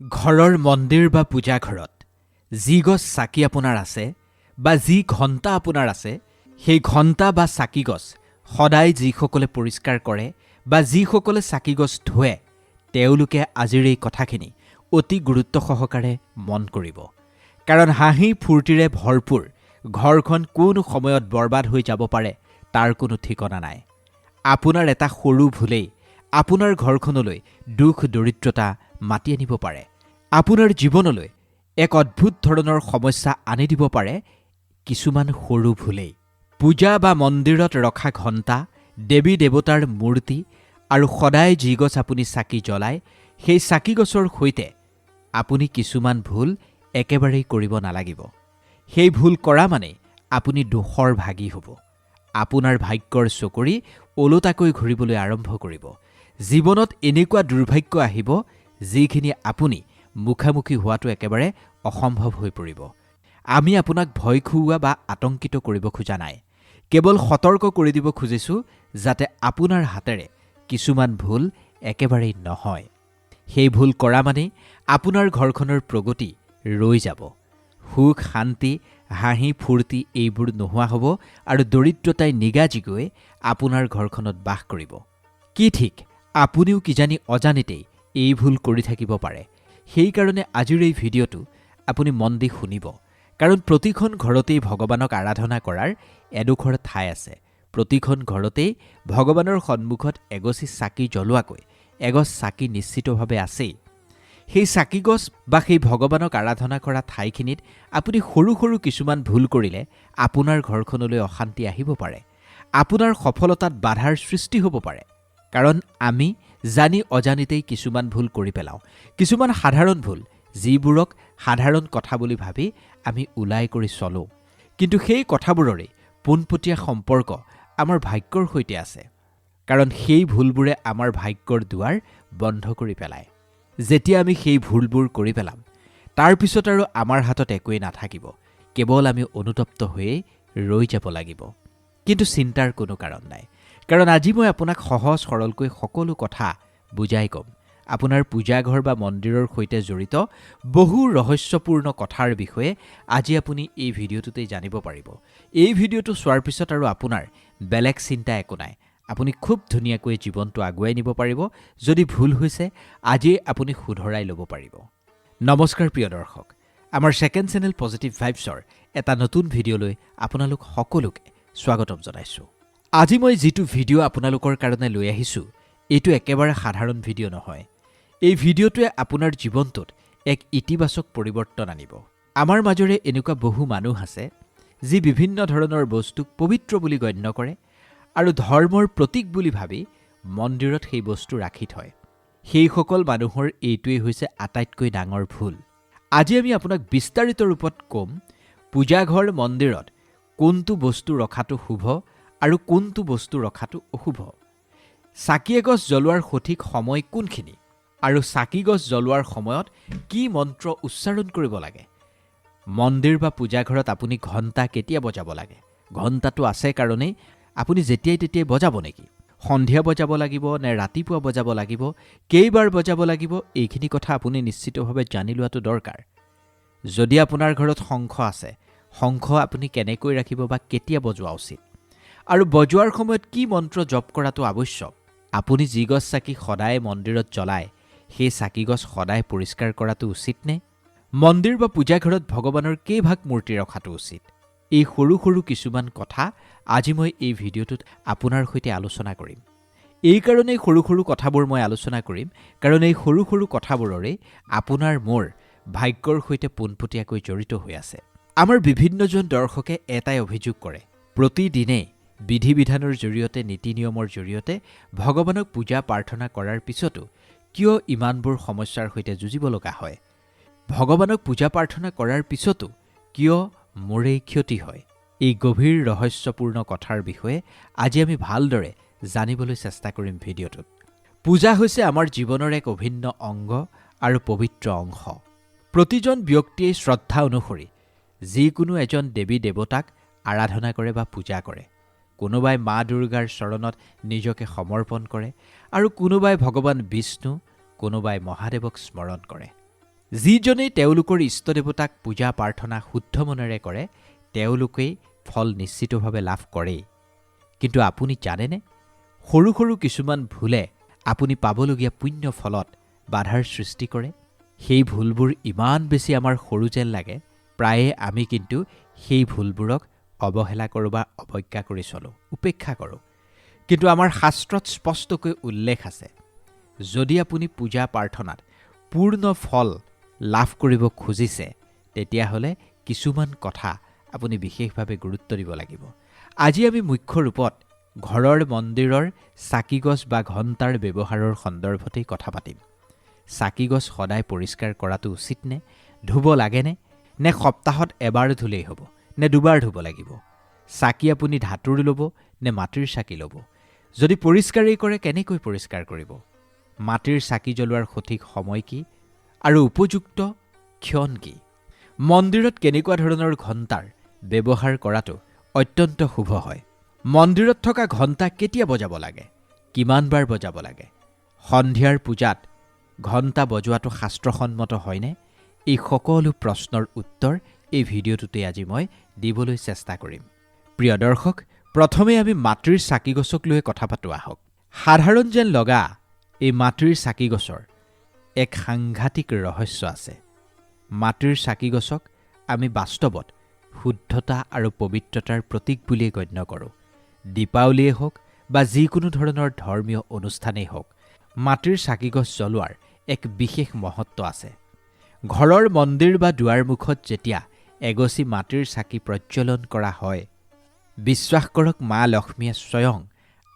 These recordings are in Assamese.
ঘৰৰ মন্দিৰ বা পূজাঘৰত যি গছ চাকি আপোনাৰ আছে বা যি ঘণ্টা আপোনাৰ আছে, সেই ঘণ্টা বা চাকি গছ সদায় যিসকলে পৰিষ্কাৰ কৰে বা যিসকলে চাকি গছ ধোৱে, তেওঁলোকে আজিৰ এই কথাখিনি অতি গুৰুত্ব সহকাৰে মন কৰিব। কাৰণ হাঁহি ফূৰ্তিৰে ভৰপূৰ ঘৰখন কোন সময়ত বৰবাদ হৈ যাব পাৰে তাৰ কোনো ঠিকনা নাই। আপোনাৰ এটা সৰু ভুলেই আপোনাৰ ঘৰখনলৈ দুখ দৰিদ্ৰতা মাতি আনিব পাৰে। আপোনাৰ জীৱনলৈ এক অদ্ভুত ধৰণৰ সমস্যা আনি দিব পাৰে কিছুমান সৰু ভুলেই। পূজা বা মন্দিৰত ৰখা ঘণ্টা, দেৱী দেৱতাৰ মূৰ্তি আৰু সদায় যি গছ আপুনি চাকি জ্বলায়, সেই চাকি গছৰ সৈতে আপুনি কিছুমান ভুল একেবাৰেই কৰিব নালাগিব। সেই ভুল কৰা মানে আপুনি দোষৰ ভাগী হ'ব। আপোনাৰ ভাগ্যৰ চকৰি ওলোটাকৈ ঘূৰিবলৈ আৰম্ভ কৰিব। জীৱনত এনেকুৱা দুৰ্ভাগ্য আহিব যিখিনি আপুনি মুখামুখি হোৱাটো একেবাৰে অসম্ভৱ হৈ পৰিব। আমি আপোনাক ভয় খুওৱা বা আতংকিত কৰিব খোজা নাই, কেৱল সতৰ্ক কৰি দিব খুজিছোঁ যাতে আপোনাৰ হাতেৰে কিছুমান ভুল একেবাৰেই নহয়। সেই ভুল কৰা মানে আপোনাৰ ঘৰখনৰ প্ৰগতি ৰৈ যাব। সুখ শান্তি হাঁহি ফূৰ্তি এইবোৰ নোহোৱা হ'ব আৰু দৰিদ্ৰতাই নিগাজিকৈ আপোনাৰ ঘৰখনত বাস কৰিব। কি ঠিক আপুনিও কিজানি অজানিতেই এই ভুল কৰি থাকিব পাৰে। সেইকাৰণে আজিৰ এই ভিডিঅ'টো আপুনি মন দি শুনিব। কাৰণ প্ৰতিখন ঘৰতেই ভগৱানক আৰাধনা কৰাৰ এডোখৰ ঠাই আছে। প্ৰতিখন ঘৰতেই ভগৱানৰ সন্মুখত এগছি চাকি জ্বলোৱাকৈ এগছ চাকি নিশ্চিতভাৱে আছেই। সেই চাকিগছ বা সেই ভগৱানক আৰাধনা কৰা ঠাইখিনিত আপুনি সৰু সৰু কিছুমান ভুল কৰিলে আপোনাৰ ঘৰখনলৈ অশান্তি আহিব পাৰে। আপোনাৰ সফলতাত বাধাৰ সৃষ্টি হ'ব পাৰে। কাৰণ আমি জানি অজানিতেই কিছুমান ভুল কৰি পেলাওঁ। কিছুমান সাধাৰণ ভুল যিবোৰক সাধাৰণ কথা বুলি ভাবি আমি ওলাই কৰি চলোঁ। কিন্তু সেই কথাবোৰৰে পোনপটীয়া সম্পৰ্ক আমাৰ ভাগ্যৰ সৈতে আছে। কাৰণ সেই ভুলবোৰে আমাৰ ভাগ্যৰ দুৱাৰ বন্ধ কৰি পেলায়। যেতিয়া আমি সেই ভুলবোৰ কৰি পেলাম, তাৰ পিছত আৰু আমাৰ হাতত একোৱেই নাথাকিব। কেৱল আমি অনুতপ্ত হৈয়ে ৰৈ যাব লাগিব। কিন্তু চিন্তাৰ কোনো কাৰণ নাই। কাৰণ আজি মই আপোনাক সহজ সৰলকৈ সকলো কথা বুজাই ক'ম। আপোনাৰ পূজাঘৰ বা মন্দিৰৰ সৈতে জড়িত বহু ৰহস্যপূৰ্ণ কথাৰ বিষয়ে আজি আপুনি এই ভিডিঅ'টোতেই জানিব পাৰিব। এই ভিডিঅ'টো চোৱাৰ পিছত আৰু আপোনাৰ বেলেগ চিন্তা একো নাই। আপুনি খুব ধুনীয়াকৈ জীৱনটো আগুৱাই নিব পাৰিব। যদি ভুল হৈছে আজিয়ে আপুনি শুধৰাই ল'ব পাৰিব। নমস্কাৰ প্ৰিয় দৰ্শক, আমাৰ ছেকেণ্ড চেনেল পজিটিভ ভাইবছৰ এটা নতুন ভিডিঅ'লৈ আপোনালোক সকলোকে স্বাগতম জনাইছোঁ। আজি মই যিটো ভিডিঅ' আপোনালোকৰ কাৰণে লৈ আহিছোঁ, এইটো একেবাৰে সাধাৰণ ভিডিঅ' নহয়। এই ভিডিঅ'টোৱে আপোনাৰ জীৱনটোত এক ইতিবাচক পৰিৱৰ্তন আনিব। আমাৰ মাজৰে এনেকুৱা বহু মানুহ আছে যি বিভিন্ন ধৰণৰ বস্তুক পবিত্ৰ বুলি গণ্য কৰে আৰু ধৰ্মৰ প্ৰতীক বুলি ভাবি মন্দিৰত সেই বস্তু ৰাখি থয়। সেইসকল মানুহৰ এইটোৱেই হৈছে আটাইতকৈ ডাঙৰ ভুল। আজি আমি আপোনাক বিস্তাৰিত ৰূপত ক'ম পূজাঘৰ মন্দিৰত কোনটো বস্তু ৰখাটো শুভ আৰু কোনটো বস্তু ৰখাটো অশুভ। চাকি এগছ জ্বলোৱাৰ সঠিক সময় কোনখিনি আৰু চাকি গছ জ্বলোৱাৰ সময়ত কি মন্ত্ৰ উচ্চাৰণ কৰিব লাগে। মন্দিৰ বা পূজাঘৰত আপুনি ঘণ্টা কেতিয়া বজাব লাগে? ঘণ্টাটো আছে কাৰণেই আপুনি যেতিয়াই তেতিয়াই বজাব নেকি? সন্ধিয়া বজাব লাগিব নে ৰাতিপুৱা বজাব লাগিব? কেইবাৰ বজাব লাগিব? এইখিনি কথা আপুনি নিশ্চিতভাৱে জানি লোৱাটো দৰকাৰ। যদি আপোনাৰ ঘৰত শংখ আছে, শংখ আপুনি কেনেকৈ ৰাখিব বা কেতিয়া বজোৱা উচিত? আৰু বজোৱাৰ সময়ত কি মন্ত্ৰ জপ কৰাটো আৱশ্যক? আপুনি যি গছ চাকি সদায় মন্দিৰত জ্বলায়, সেই চাকিগছ সদায় পৰিষ্কাৰ কৰাটো উচিত নে? মন্দিৰ বা পূজাঘৰত ভগৱানৰ কেইভাগ মূৰ্তি ৰখাটো উচিত? এই সৰু সৰু কিছুমান কথা আজি মই এই ভিডিঅ'টোত আপোনাৰ সৈতে আলোচনা কৰিম। এই কাৰণেই সৰু সৰু কথাবোৰ মই আলোচনা কৰিম, কাৰণ এই সৰু সৰু কথাবোৰৰে আপোনাৰ মোৰ ভাগ্যৰ সৈতে পোনপটীয়াকৈ জড়িত হৈ আছে। আমাৰ বিভিন্নজন দৰ্শকে এটাই অভিযোগ কৰে, প্ৰতিদিনে বিধি বিধানৰ জৰিয়তে নীতি নিয়মৰ জৰিয়তে ভগৱানক পূজা প্ৰাৰ্থনা কৰাৰ পিছতো কিয় ইমানবোৰ সমস্যাৰ সৈতে যুঁজিব লগা হয়? ভগৱানক পূজা প্ৰাৰ্থনা কৰাৰ পিছতো কিয় মোৰেই ক্ষতি হয়? এই গভীৰ ৰহস্যপূৰ্ণ কথাৰ বিষয়ে আজি আমি ভালদৰে জানিবলৈ চেষ্টা কৰিম ভিডিঅ'টোত। পূজা হৈছে আমাৰ জীৱনৰ এক অভিন্ন অংগ আৰু পবিত্ৰ অংশ। প্ৰতিজন ব্যক্তিয়ে শ্ৰদ্ধা অনুসৰি যিকোনো এজন দেৱী দেৱতাক আৰাধনা কৰে বা পূজা কৰে। কোনোবাই মা দুৰ্গাৰ চৰণত নিজকে সমৰ্পণ কৰে আৰু কোনোবাই ভগৱান বিষ্ণু, কোনোবাই মহাদেৱক স্মৰণ কৰে। যিজনেই তেওঁলোকৰ ইষ্টদেৱতাক পূজা প্ৰাৰ্থনা শুদ্ধ মনেৰে কৰে তেওঁলোকেই ফল নিশ্চিতভাৱে লাভ কৰেই। কিন্তু আপুনি জানেনে, সৰু সৰু কিছুমান ভুলে আপুনি পাবলগীয়া পুণ্য ফলত বাধাৰ সৃষ্টি কৰে। সেই ভুলবোৰ ইমান বেছি আমাৰ সৰু যেন লাগে, প্ৰায়ে আমি কিন্তু সেই ভুলবোৰক অৱহেলা কৰোঁ বা অৱজ্ঞা কৰি চলোঁ, উপেক্ষা কৰোঁ। কিন্তু আমাৰ শাস্ত্ৰত স্পষ্টকৈ উল্লেখ আছে, যদি আপুনি পূজা প্ৰাৰ্থনাত পূৰ্ণ ফল লাভ কৰিব খুজিছে তেতিয়াহ'লে কিছুমান কথা আপুনি বিশেষভাৱে গুৰুত্ব দিব লাগিব। আজি আমি মুখ্য ৰূপত ঘৰৰ মন্দিৰৰ চাকিগছ বা ঘণ্টাৰ ব্যৱহাৰৰ সন্দৰ্ভতেই কথা পাতিম। চাকিগছ সদায় পৰিষ্কাৰ কৰাটো উচিত নে? ধুব লাগেনে? নে সপ্তাহত এবাৰ ধুলেই হ'ব? নে দুবাৰ ধুব লাগিব? চাকি আপুনি ধাতুৰ ল'ব নে মাটিৰ চাকি ল'ব? যদি পৰিষ্কাৰেই কৰে, কেনেকৈ পৰিষ্কাৰ কৰিব? মাটিৰ চাকি জ্বলোৱাৰ সঠিক সময় কি আৰু উপযুক্ত ক্ষণ কি? মন্দিৰত কেনেকুৱা ধৰণৰ ঘণ্টাৰ ব্যৱহাৰ কৰাটো অত্যন্ত শুভ হয়? মন্দিৰত থকা ঘণ্টা কেতিয়া বজাব লাগে? কিমানবাৰ বজাব লাগে? সন্ধিয়াৰ পূজাত ঘণ্টা বজোৱাটো শাস্ত্ৰসন্মত হয়নে? এই সকলো প্ৰশ্নৰ উত্তৰ এই ভিডিঅ'টোতে আজি মই দিবলৈ চেষ্টা কৰিম। প্ৰিয় দৰ্শক, প্ৰথমে আমি মাটিৰ চাকিগছক লৈ কথা পাতোঁ আহক। সাধাৰণ যেন লগা এই মাটিৰ চাকিগছৰ এক সাংঘাতিক ৰহস্য আছে। মাটিৰ চাকিগছক আমি বাস্তৱত শুদ্ধতা আৰু পবিত্ৰতাৰ প্ৰতীক বুলিয়েই গণ্য কৰোঁ। দীপাৱলীয়ে হওক বা যিকোনো ধৰণৰ ধৰ্মীয় অনুষ্ঠানেই হওক, মাটিৰ চাকিগছ জ্বলোৱাৰ এক বিশেষ মহত্ব আছে। ঘৰৰ মন্দিৰ বা দুৱাৰমুখত যেতিয়া এগছি মাটিৰ চাকি প্ৰজ্বলন কৰা হয়, বিশ্বাস কৰক, মা লক্ষ্মীয়ে স্বয়ং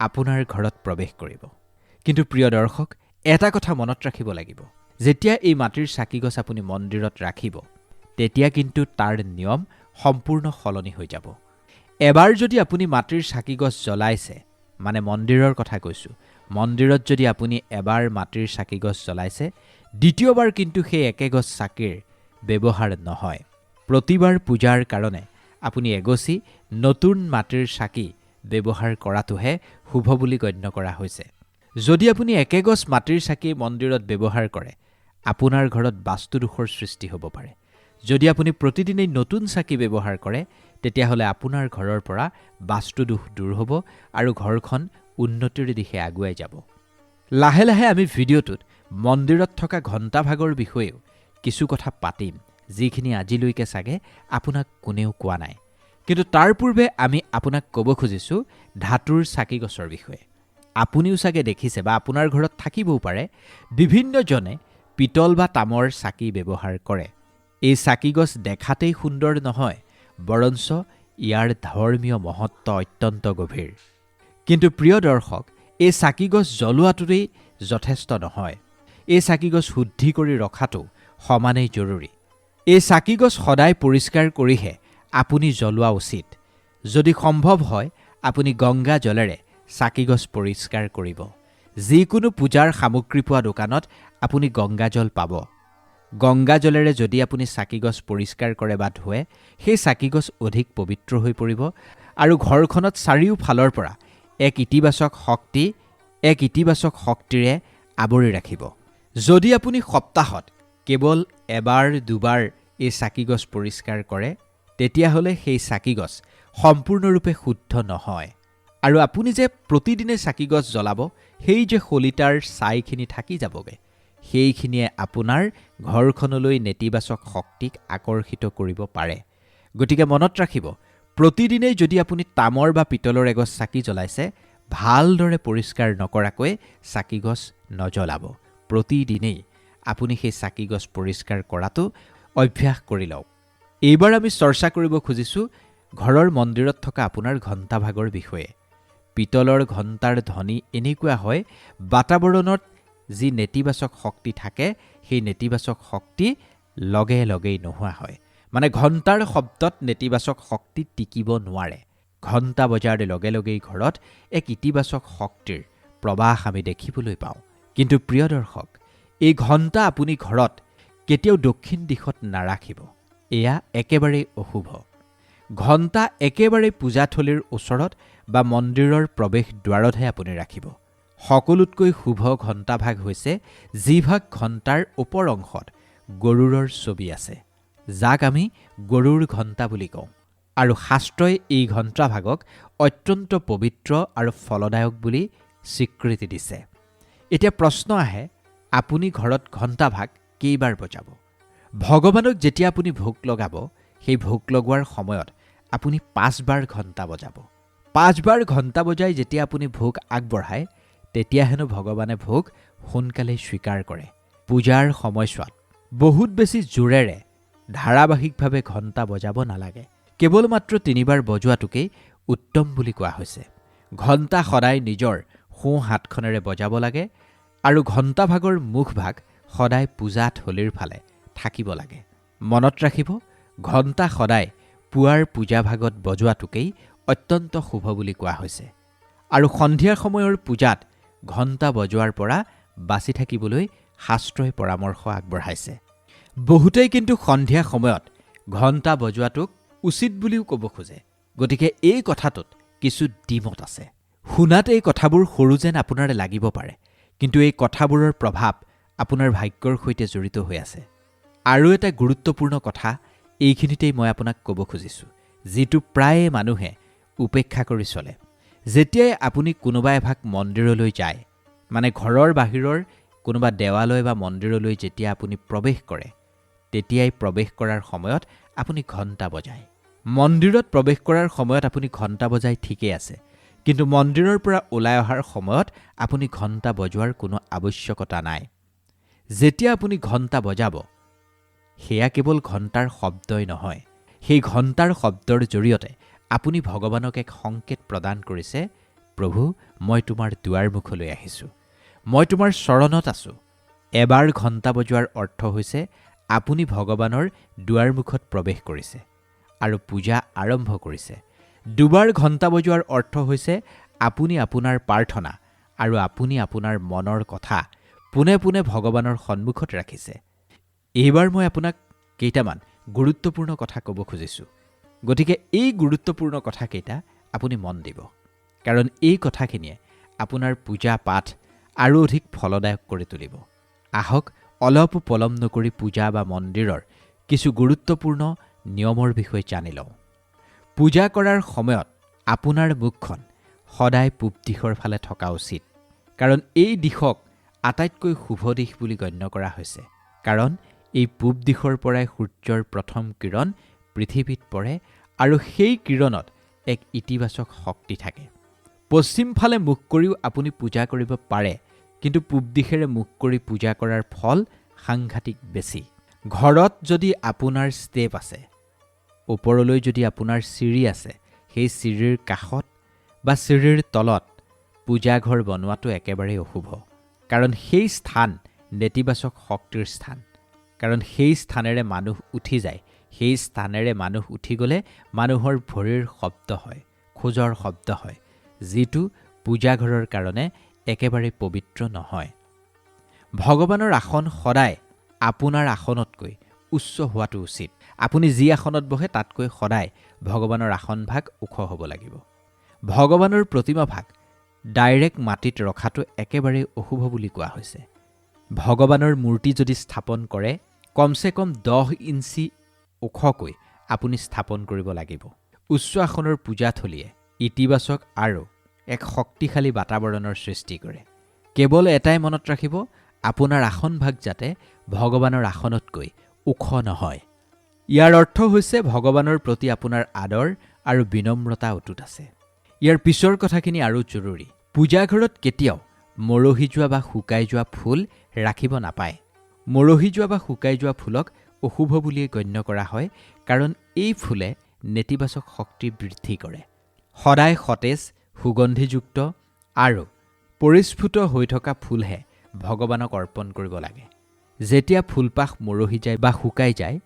আপোনাৰ ঘৰত প্ৰৱেশ কৰিব। কিন্তু প্ৰিয় দৰ্শক, এটা কথা মনত ৰাখিব লাগিব, যেতিয়া এই মাটিৰ চাকিগছ আপুনি মন্দিৰত ৰাখিব তেতিয়া কিন্তু তাৰ নিয়ম সম্পূৰ্ণ সলনি হৈ যাব। এবাৰ যদি আপুনি মাটিৰ চাকিগছ জ্বলাইছে, মানে মন্দিৰৰ কথা কৈছোঁ, মন্দিৰত যদি আপুনি এবাৰ মাটিৰ চাকিগছ জ্বলাইছে, দ্বিতীয়বাৰ কিন্তু সেই একেগছ চাকিৰ ব্যৱহাৰ নহয়। প্ৰতিবাৰ পূজাৰ কাৰণে আপুনি এগছি নতুন মাটিৰ চাকি ব্যৱহাৰ কৰাটোহে শুভ বুলি গণ্য কৰা হৈছে। যদি আপুনি একেগছ মাটিৰ চাকি মন্দিৰত ব্যৱহাৰ কৰে, আপোনাৰ ঘৰত বাস্তুদোষৰ সৃষ্টি হ'ব পাৰে। যদি আপুনি প্ৰতিদিনেই নতুন চাকি ব্যৱহাৰ কৰে, তেতিয়াহ'লে আপোনাৰ ঘৰৰ পৰা বাস্তুদোষ দূৰ হ'ব আৰু ঘৰখন উন্নতিৰ দিশে আগুৱাই যাব। লাহে লাহে আমি ভিডিঅ'টোত মন্দিৰত থকা ঘণ্টাভাগৰ বিষয়েও কিছু কথা পাতিম, যিখিনি আজিলৈকে চাগে আপোনাক কোনেও কোৱা নাই। কিন্তু তাৰ পূৰ্বে আমি আপোনাক ক'ব খুজিছোঁ ধাতুৰ চাকিগছৰ বিষয়ে। আপুনিও চাগে দেখিছে বা আপোনাৰ ঘৰত থাকিবও পাৰে, বিভিন্নজনে পিতল বা তামৰ চাকি ব্যৱহাৰ কৰে। এই চাকিগছ দেখাতেই সুন্দৰ নহয়, বৰঞ্চ ইয়াৰ ধৰ্মীয় মহত্ব অত্যন্ত গভীৰ। কিন্তু প্ৰিয় দৰ্শক, এই চাকিগছ জ্বলোৱাটোৱেই যথেষ্ট নহয়। এই চাকিগছ শুদ্ধি কৰি ৰখাটো সমানেই জৰুৰী। এই চাকিগছ সদায় পৰিষ্কাৰ কৰিহে আপুনি জ্বলোৱা উচিত। যদি সম্ভৱ হয়, আপুনি গংগা জলেৰে চাকিগছ পৰিষ্কাৰ কৰিব। যিকোনো পূজাৰ সামগ্ৰী পোৱা দোকানত আপুনি গংগাজল পাব। গংগাজলেৰে যদি আপুনি চাকিগছ পৰিষ্কাৰ কৰে বা ধুৱে, সেই চাকিগছ অধিক পবিত্ৰ হৈ পৰিব আৰু ঘৰখনত চাৰিওফালৰ পৰা এক ইতিবাচক শক্তিৰে আৱৰি ৰাখিব। যদি আপুনি সপ্তাহত কেৱল এবাৰ দুবাৰ এই চাকিগছ পৰিষ্কাৰ কৰে, তেতিয়াহ'লে সেই চাকিগছ সম্পূৰ্ণৰূপে শুদ্ধ নহয়। আৰু আপুনি যে প্ৰতিদিনে চাকিগছ জ্বলাব, সেই যে শলিতাৰ ছাইখিনি থাকি যাবগৈ, সেইখিনিয়ে আপোনাৰ ঘৰখনলৈ নেতিবাচক শক্তিক আকৰ্ষিত কৰিব পাৰে। গতিকে মনত ৰাখিব, প্ৰতিদিনেই যদি আপুনি তামৰ বা পিতলৰ এগছ চাকি জ্বলাইছে, ভালদৰে পৰিষ্কাৰ নকৰাকৈ চাকিগছ নজ্বলাব। প্ৰতিদিনেই আপুনি সেই চাকিগছ পৰিষ্কাৰ কৰাটো অভ্যাস কৰি লওক। এইবাৰ আমি চৰ্চা কৰিব খুজিছোঁ ঘৰৰ মন্দিৰত থকা আপোনাৰ ঘণ্টাভাগৰ বিষয়ে। পিতলৰ ঘণ্টাৰ ধ্বনি এনেকুৱা হয়, বাতাবৰণত যি নেতিবাচক শক্তি থাকে, সেই নেতিবাচক শক্তি লগে লগেই নোহোৱা হয়। মানে ঘণ্টাৰ শব্দত নেতিবাচক শক্তি টিকিব নোৱাৰে। ঘণ্টা বজাৰ লগে লগেই ঘৰত এক ইতিবাচক শক্তিৰ প্ৰৱাহ আমি দেখিবলৈ পাওঁ। কিন্তু প্ৰিয় দৰ্শক, এই ঘণ্টা আপুনি ঘৰত কেতিয়াও দক্ষিণ দিশত নাৰাখিব। এয়া একেবাৰেই অশুভ। ঘণ্টা একেবাৰে পূজাথলীৰ ওচৰত বা মন্দিৰৰ প্ৰৱেশ দ্বাৰতহে আপুনি ৰাখিব। সকলোতকৈ শুভ ঘণ্টাভাগ হৈছে যিভাগ ঘণ্টাৰ ওপৰ অংশত গৰুড়ৰ ছবি আছে, যাক আমি গৰুড় ঘণ্টা বুলি কওঁ। আৰু শাস্ত্ৰই এই ঘণ্টাভাগক অত্যন্ত পবিত্ৰ আৰু ফলদায়ক বুলি স্বীকৃতি দিছে। এতিয়া প্ৰশ্ন আহে, আপুনি ঘৰত ঘণ্টাভাগ কেইবাৰ বজাব? ভগৱানক যেতিয়া আপুনি ভোগ লগাব, সেই ভোগ লগোৱাৰ সময়ত আপুনি 5 বাৰ ঘণ্টা বজাব। 5 বাৰ ঘণ্টা বজাই যেতিয়া আপুনি ভোগ আগবঢ়ায়, তেতিয়া হেনো ভগৱানে ভোগ সোনকালে স্বীকাৰ কৰে। পূজাৰ সময়ছোৱাত বহুত বেছি জোৰেৰে ধাৰাবাহিকভাৱে ঘণ্টা বজাব নালাগে। কেৱল মাত্ৰ 3 বাৰ বজোৱাটোকেই উত্তম বুলি কোৱা হৈছে। ঘণ্টা সদায় নিজৰ সোঁ হাতখনেৰে বজাব লাগে আৰু ঘণ্টাভাগৰ মুখভাগ সদায় পূজা থলীৰ ফালে থাকিব লাগে। মনত ৰাখিব, ঘণ্টা সদায় পুৱাৰ পূজাভাগত বজোৱাটোকেই অত্যন্ত শুভ বুলি কোৱা হৈছে। আৰু সন্ধিয়াৰ সময়ৰ পূজাত ঘণ্টা বজোৱাৰ পৰা বাচি থাকিবলৈ শাস্ত্ৰই পৰামৰ্শ আগবঢ়াইছে। বহুতেই কিন্তু সন্ধিয়া সময়ত ঘণ্টা বজোৱাটোক উচিত বুলিও ক'ব খোজে। গতিকে এই কথাটোত কিছু দ্বিমত আছে। শুনাত এই কথাবোৰ সৰু যেন আপোনাৰ লাগিব পাৰে, কিন্তু এই কথাবোৰৰ প্ৰভাৱ আপোনাৰ ভাগ্যৰ সৈতে জড়িত হৈ আছে। আৰু এটা গুৰুত্বপূৰ্ণ কথা এইখিনিতেই মই আপোনাক ক'ব খুজিছোঁ, যিটো প্ৰায়ে মানুহে উপেক্ষা কৰি চলে। যেতিয়াই আপুনি কোনোবা এভাগ মন্দিৰলৈ যায়, মানে ঘৰৰ বাহিৰৰ কোনোবা দেৱালয় বা মন্দিৰলৈ যেতিয়া আপুনি প্ৰৱেশ কৰে, তেতিয়াই প্ৰৱেশ কৰাৰ সময়ত আপুনি ঘণ্টা বজায়। মন্দিৰত প্ৰৱেশ কৰাৰ সময়ত আপুনি ঘণ্টা বজাই ঠিকেই আছে, কিন্তু মন্দিৰৰ পৰা ওলাই অহাৰ সময়ত আপুনি ঘণ্টা বজোৱাৰ কোনো আৱশ্যকতা নাই। যেতিয়া আপুনি ঘণ্টা বজাব, সেয়া কেৱল ঘণ্টাৰ শব্দই নহয়, সেই ঘণ্টাৰ শব্দৰ জৰিয়তে আপুনি ভগৱানক এক সংকেত প্ৰদান কৰিছে, প্ৰভু, মই তোমাৰ দুৱাৰমুখলৈ আহিছোঁ, মই তোমাৰ চৰণত আছোঁ। এবাৰ ঘণ্টা বজোৱাৰ অৰ্থ হৈছে আপুনি ভগৱানৰ দুৱাৰমুখত প্ৰৱেশ কৰিছে আৰু পূজা আৰম্ভ কৰিছে। 2 বাৰ ঘণ্টা বজোৱাৰ অৰ্থ হৈছে আপুনি আপোনাৰ প্ৰাৰ্থনা আৰু আপুনি আপোনাৰ মনৰ কথা পোনে পোনে ভগৱানৰ সন্মুখত ৰাখিছে। এইবাৰ মই আপোনাক কেইটামান গুৰুত্বপূৰ্ণ কথা ক'ব খুজিছোঁ। গতিকে এই গুৰুত্বপূৰ্ণ কথাকেইটা আপুনি মন দিব, কাৰণ এই কথাখিনিয়ে আপোনাৰ পূজা পাঠ আৰু অধিক ফলদায়ক কৰি তুলিব। আহক অলপো পলম নকৰি পূজা বা মন্দিৰৰ কিছু গুৰুত্বপূৰ্ণ নিয়মৰ বিষয়ে জানি লওঁ। পূজা কৰাৰ সময়ত আপোনাৰ মুখখন সদায় পূব দিশৰ ফালে থকা উচিত, কাৰণ এই দিশক আটাইতকৈ শুভ দিশ বুলি গণ্য কৰা হৈছে। কাৰণ এই পূব দিশৰ পৰাই সূৰ্যৰ প্ৰথম কিৰণ পৃথিৱীত পৰে আৰু সেই কিৰণত এক ইতিবাচক শক্তি থাকে। পশ্চিম ফালে মুখ কৰিও আপুনি পূজা কৰিব পাৰে, কিন্তু পূব দিশেৰে মুখ কৰি পূজা কৰাৰ ফল সাংঘাতিক বেছি। ঘৰত যদি আপোনাৰ ষ্টেপ আছে, ওপৰলৈ যদি আপোনাৰ চিৰি আছে, সেই চিৰিৰ কাষত বা চিৰিৰ তলত পূজাঘৰ বনোৱাটো একেবাৰেই অশুভ। কাৰণ সেই স্থান নেতিবাচক শক্তিৰ স্থান। কাৰণ সেই স্থানেৰে মানুহ উঠি যায়, সেই স্থানেৰে মানুহ উঠি গ'লে মানুহৰ ভৰিৰ শব্দ হয়, খোজৰ শব্দ হয়, যিটো পূজাঘৰৰ কাৰণে একেবাৰে পবিত্ৰ নহয়। ভগৱানৰ আসন সদায় আপোনাৰ আসনতকৈ উচ্চ হোৱাটো উচিত। আপুনি যি আসনত বহে তাতকৈ সদায় ভগৱানৰ আসনভাগ ওখ হ'ব লাগিব। ভগৱানৰ প্ৰতিমাভাগ ডাইৰেক্ট মাটিত ৰখাটো একেবাৰেই অশুভ বুলি কোৱা হৈছে। ভগৱানৰ মূৰ্তি যদি স্থাপন কৰে, কমচে কম 10 ইঞ্চি ওখকৈ আপুনি স্থাপন কৰিব লাগিব। উচ্চ আসনৰ পূজাথলীয়ে ইতিবাচক আৰু এক শক্তিশালী বাতাবৰণৰ সৃষ্টি কৰে। কেৱল এটাই মনত ৰাখিব, আপোনাৰ আসনভাগ যাতে ভগৱানৰ আসনতকৈ ওখ নহয়। ইয়াৰ অৰ্থ হৈছে ভগৱানৰ প্ৰতি আপোনাৰ আদৰ আৰু বিনম্ৰতা অটুট আছে। ইয়াৰ পিছৰ কথাখিনি আৰু জৰুৰী। পূজাঘৰত কেতিয়াও মৰহি যোৱা বা শুকাই যোৱা ফুল ৰাখিব নাপায়। মৰহি যোৱা বা শুকাই যোৱা ফুলক অশুভ বুলিয়ে গণ্য কৰা হয়, কাৰণ এই ফুলে নেতিবাচক শক্তি বৃদ্ধি কৰে। সদায় সতেজ, সুগন্ধিযুক্ত আৰু পৰিস্ফুট হৈ থকা ফুলহে ভগৱানক অৰ্পণ কৰিব লাগে। যেতিয়া ফুলপাহ মৰহি যায় বা শুকাই যায়,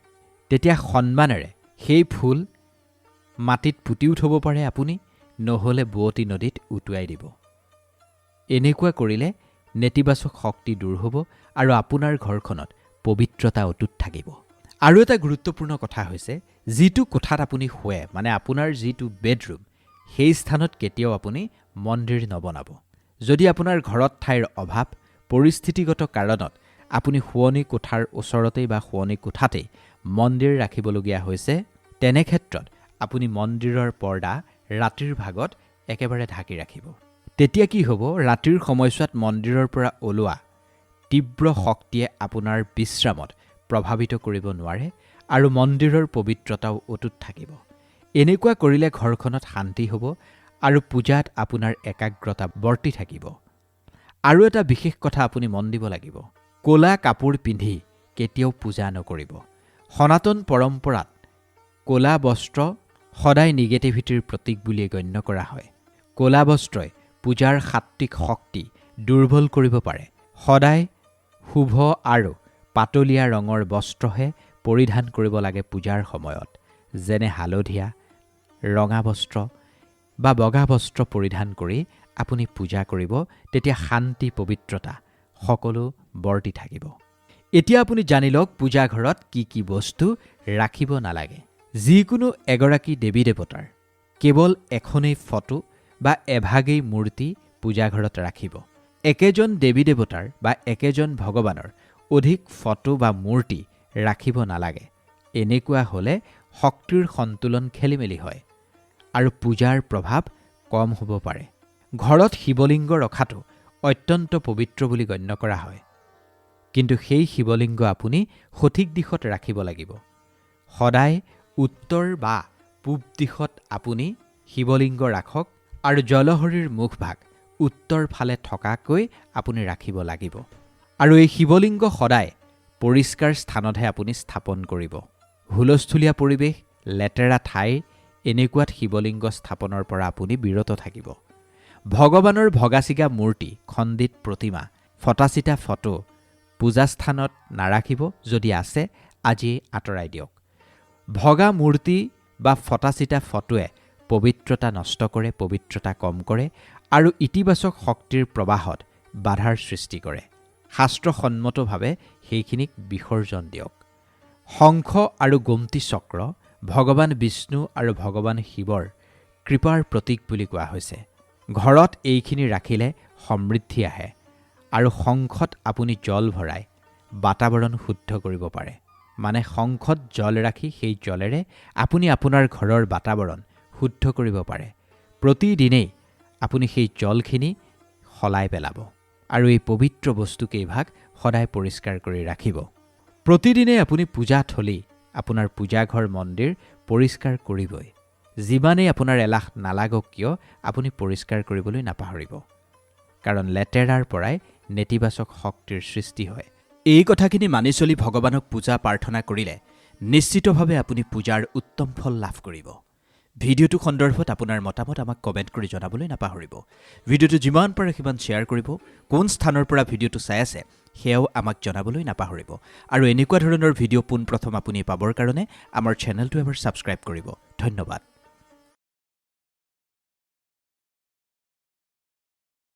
তেতিয়া সন্মানেৰে সেই ফুল মাটিত পুতিও থ'ব পাৰে আপুনি, নহ'লে বোৱতী নদীত উটুৱাই দিব। এনেকুৱা কৰিলে নেতিবাচক শক্তি দূৰ হ'ব আৰু আপোনাৰ ঘৰখনত পবিত্ৰতা অটুট থাকিব। আৰু এটা গুৰুত্বপূৰ্ণ কথা হৈছে, যিটো কোঠাত আপুনি শুৱে, মানে আপোনাৰ যিটো বেডৰুম, সেই স্থানত কেতিয়াও আপুনি মন্দিৰ নবনাব। যদি আপোনাৰ ঘৰত ঠাইৰ অভাৱ, পৰিস্থিতিগত কাৰণত আপুনি শুৱনি কোঠাৰ ওচৰতেই বা শুৱনি কোঠাতেই মন্দিৰ ৰাখিবলগীয়া হৈছে, তেনে ক্ষেত্ৰত আপুনি মন্দিৰৰ পৰ্দা ৰাতিৰ ভাগত একেবাৰে ঢাকি ৰাখিব। তেতিয়া কি হ'ব, ৰাতিৰ সময়ছোৱাত মন্দিৰৰ পৰা ওলোৱা তীব্ৰ শক্তিয়ে আপোনাৰ বিশ্ৰামত প্ৰভাৱিত কৰিব নোৱাৰে আৰু মন্দিৰৰ পবিত্ৰতাও অটুট থাকিব। এনেকুৱা কৰিলে ঘৰখনত শান্তি হ'ব আৰু পূজাত আপোনাৰ একাগ্ৰতা বৰ্তি থাকিব। আৰু এটা বিশেষ কথা আপুনি মন দিব লাগিব, ক'লা কাপোৰ পিন্ধি কেতিয়াও পূজা নকৰিব। সনাতন পৰম্পৰাত ক'লা বস্ত্ৰ সদায় নিগেটিভিটিৰ প্ৰতীক বুলিয়ে গণ্য কৰা হয়। ক'লা বস্ত্ৰই পূজাৰ সাত্বিক শক্তি দুৰ্বল কৰিব পাৰে। সদায় শুভ আৰু পাতলীয়া ৰঙৰ বস্ত্ৰহে পৰিধান কৰিব লাগে পূজাৰ সময়ত, যেনে হালধীয়া, ৰঙা বস্ত্ৰ বা বগা বস্ত্ৰ পৰিধান কৰি আপুনি পূজা কৰিব। তেতিয়া শান্তি পবিত্ৰতা সকলো বৰ্তি থাকিব। এতিয়া আপুনি জানি লওক পূজা ঘৰত কি কি বস্তু ৰাখিব নালাগে। যিকোনো এগৰাকী দেৱী দেৱতাৰ কেৱল এখনেই ফটো বা এভাগেই মূৰ্তি পূজা ঘৰত ৰাখিব। একেজন দেৱী দেৱতাৰ বা একেজন ভগৱানৰ অধিক ফটো বা মূৰ্তি ৰাখিব নালাগে। এনেকুৱা হ'লে শক্তিৰ সন্তুলন খেলিমেলি হয় আৰু পূজাৰ প্ৰভাৱ কম হ'ব পাৰে। ঘৰত শিৱলিংগ ৰখাটো অত্যন্ত পবিত্ৰ বুলি গণ্য কৰা হয়, কিন্তু সেই শিৱলিংগ আপুনি সঠিক দিশত ৰাখিব লাগিব। সদায় উত্তৰ বা পূব দিশত আপুনি শিৱলিংগ ৰাখক আৰু জলহৰিৰ মুখভাগ উত্তৰ ফালে থকাকৈ আপুনি ৰাখিব লাগিব। আৰু এই শিৱলিংগ সদায় পৰিষ্কাৰ স্থানতহে আপুনি স্থাপন কৰিব। হুলস্থুলীয়া পৰিৱেশ, লেতেৰা ঠাই এনেকুৱাত শিৱলিংগ স্থাপনৰ পৰা আপুনি বিৰত থাকিব। ভগৱানৰ ভগাচিগা মূৰ্তি, খণ্ডিত প্ৰতিমা, ফটাচিটা ফটো পূজাস্থানত নাৰাখিব। যদি আছে আজিয়েই আঁতৰাই দিয়ক। ভগা মূৰ্তি বা ফটাচিটা ফটোৱে পবিত্ৰতা নষ্ট কৰে, পবিত্ৰতা কম কৰে আৰু ইতিবাচক শক্তিৰ প্ৰবাহত বাধাৰ সৃষ্টি কৰে। শাস্ত্ৰসন্মতভাৱে সেইখিনিক বিসৰ্জন দিয়ক। শংখ আৰু গোমতী চক্ৰ ভগৱান বিষ্ণু আৰু ভগৱান শিৱৰ কৃপাৰ প্ৰতীক বুলি কোৱা হৈছে। ঘৰত এইখিনি ৰাখিলে সমৃদ্ধি আহে আৰু শংখত আপুনি জল ভৰাই বাতাবৰণ শুদ্ধ কৰিব পাৰে। মানে শংখত জল ৰাখি সেই জলেৰে আপুনি আপোনাৰ ঘৰৰ বাতাবৰণ শুদ্ধ কৰিব পাৰে। প্ৰতিদিনেই আপুনি সেই জলখিনি সলাই পেলাব আৰু এই পবিত্ৰ বস্তুকেইভাগ সদায় পৰিষ্কাৰ কৰি ৰাখিব। প্ৰতিদিনে আপুনি পূজাথলী, আপোনাৰ পূজাঘৰ মন্দিৰ পৰিষ্কাৰ কৰিবই। যিমানেই আপোনাৰ এলাহ নালাগক কিয় আপুনি পৰিষ্কাৰ কৰিবলৈ নাপাহৰিব, কাৰণ লেতেৰাৰ পৰাই নেতিবাচক শক্তিৰ সৃষ্টি হয়। এই কথাখিনি মানি চলি ভগৱানক পূজা প্ৰাৰ্থনা কৰিলে নিশ্চিতভাৱে আপুনি পূজাৰ উত্তম ফল লাভ কৰিব। ভিডিঅ'টো সন্দৰ্ভত আপোনাৰ মতামত আমাক কমেণ্ট কৰি জনাবলৈ নাপাহৰিব। ভিডিঅ'টো যিমান পাৰে সিমান শ্বেয়াৰ কৰিব। কোন স্থানৰ পৰা ভিডিঅ'টো চাই আছে সেয়াও আমাক জনাবলৈ নাপাহৰিব। আৰু এনেকুৱা ধৰণৰ ভিডিঅ' পোনপ্ৰথম আপুনি পাবৰ কাৰণে আমাৰ চেনেলটো এবাৰ ছাবস্ক্ৰাইব কৰিব। ধন্যবাদ।